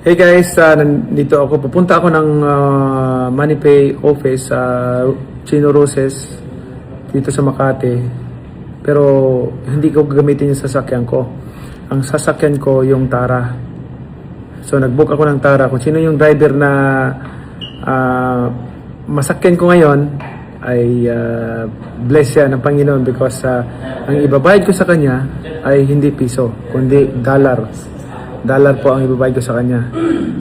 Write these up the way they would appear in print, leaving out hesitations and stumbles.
Hey guys, nandito ako. Pupunta ako ng MoneyPay office sa Chino Roses dito sa Makati. Pero hindi ko gagamitin yung sasakyan ko. Ang sasakyan ko yung Tara. So nag-book ako ng Tara. Kung sino yung driver na masakyan ko ngayon ay bless siya ng Panginoon because ang ibabayad ko sa kanya ay hindi piso, kundi dollar. Dollar po ang ibabayad ko sa kanya.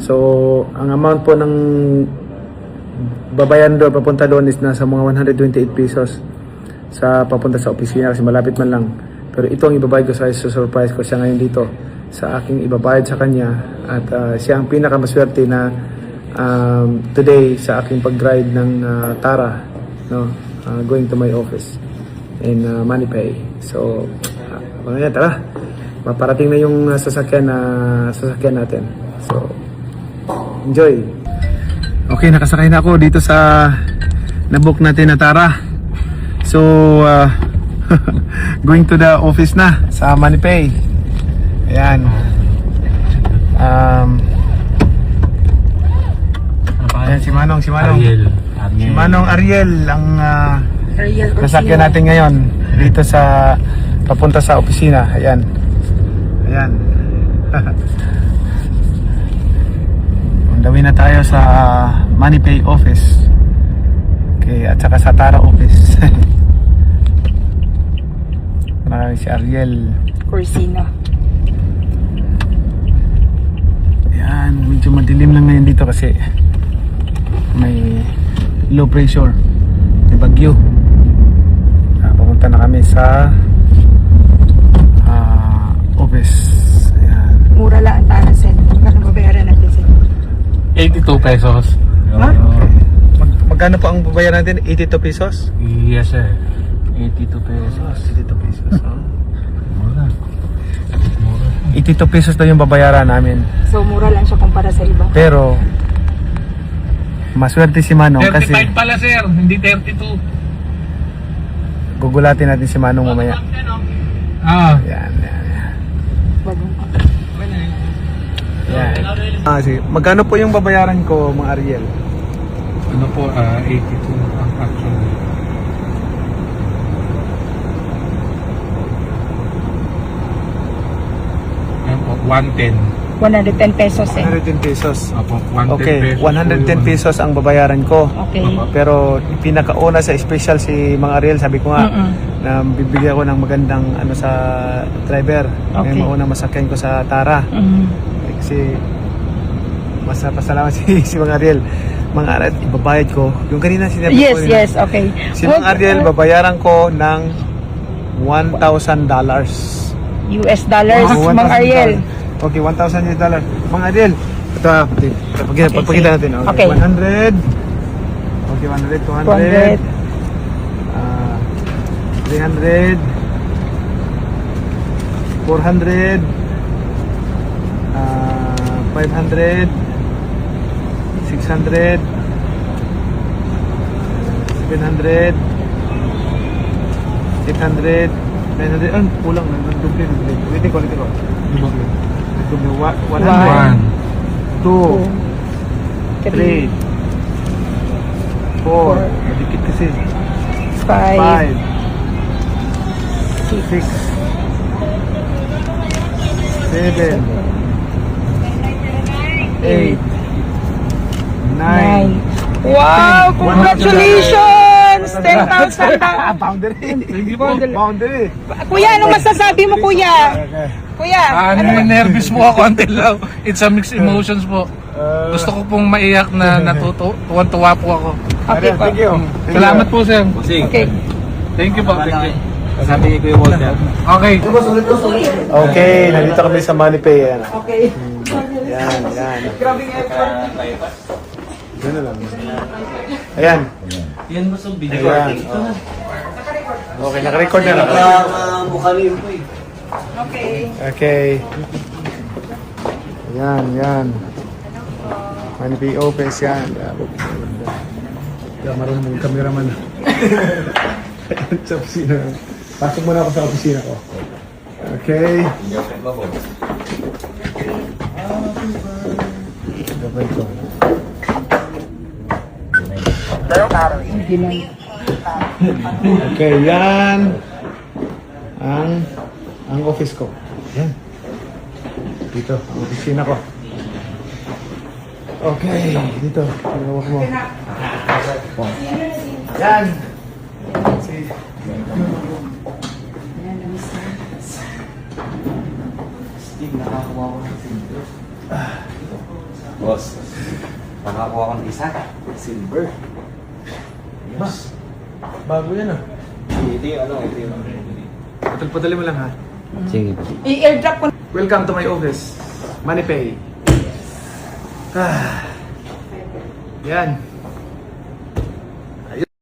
So, ang amount po ng babayan doon, papunta doon is nasa mga 128 pesos sa papunta sa opisina kasi malapit man lang. Pero ito ang ibabayad ko sa surprise ko siya ngayon dito sa aking ibabayad sa kanya at siya ang pinakamaswerte na today sa aking pag-ride ng Tara, no? Going to my office in MoneyPay. So, mga tara. Maparating na yung sasakyan natin. So, enjoy. Okay, nakasakay na ako dito sa nabook natin na Tara. So, going to the office na sa MoneyPay. Ayan. Ayan si Manong. Ariel. Si Manong Ariel ang Ariel nasakyan natin ngayon dito sa papunta sa opisina. Ayan. Undawin na tayo sa MoneyPay office. Okay, at saka sa Tara office. Marami si Ariel Corsina. Ayan, medyo madilim lang ngayon dito kasi may low pressure, may bagyo. Papunta na kami sa office. Ayan. Mura lang ang Tara Sen. Magkano babayaran natin Sen? 82 pesos. Ha? Magkano po ang babayaran natin? 82 pesos? Yes sir. 82 pesos. 82 pesos. Mura. 82 pesos na yung babayaran namin. So mura lang siya kumpara sa iba. Pero maswerte si Manong 35 kasi pala sir, hindi 32. gugulatin natin si Manong mamaya. Yan. Bagong pa. Yan. Sige. Magkano po yung babayaran ko, mga Ariel? Ano po, 82 ang actually. Ayan po, 110. 110 pesos eh. 110 pesos. Opo, 110 Okay, pesos. 110 pesos ang babayaran ko. Okay. Pero pinakauna sa special si mga Ariel, sabi ko nga, na bibigyan ko ng magandang ano sa driver. Okay. Ngayon maunang masakyan ko sa Tara. Kasi pasalamat si mga Ariel. Mga Ariel, ibabayad ko. Yung kanina sinabi Yes, ko. yes, okay. Si mga Ariel, babayaran ko ng $1,000. US dollars, Mang Ariel. Okay, $1,000. Mga Ariel, ito pagpakita natin. Okay. 100. Okay, 100, 200. 300. 400. 500. 600. 700. 800. 900. Kulang na. Nagduble. Ulitin ko. Nagduble. 100. 2. 3. 4. Madikit kasi. 5. 6. 7. 8. 9. Wow! Congratulations! 10,000 Boundary. Kuya, anong masasabi mo kuya? Kuya, Nervous po ako until now. It's a mixed emotions po. Gusto ko pong maiyak na tuwan-tuwa po ako. Okay po. Thank you. Salamat po sir. Okay. Thank you po. Thank you. Sabi ni Kuya Walter. Okay. Okay, nandito kami sa MoneyPay. Okay. Yan. Grabing effort. Gano'n lang. Ayan. Yan mo sa video. Ayan. Okay, naka-record na. Mukha niyo po eh. Okay. Okay. Yan. MoneyPay Office yan. Marunong mong cameraman. Sa opisina. Pasok muna ako sa opisina ko. Okay. sabay ko. Okay, yan ang office ko. Yan. Dito, ang opisina ko. Okay, dito. Hawak mo. Yan. Steve, nakakuha ko ng silver. Boss, nakakuha ko ng isa. Silver. Mas, bago yan ah. Ito yung Padali mo lang ha. Sige. I-airdrop ko. Welcome to my office. MoneyPay. Yan.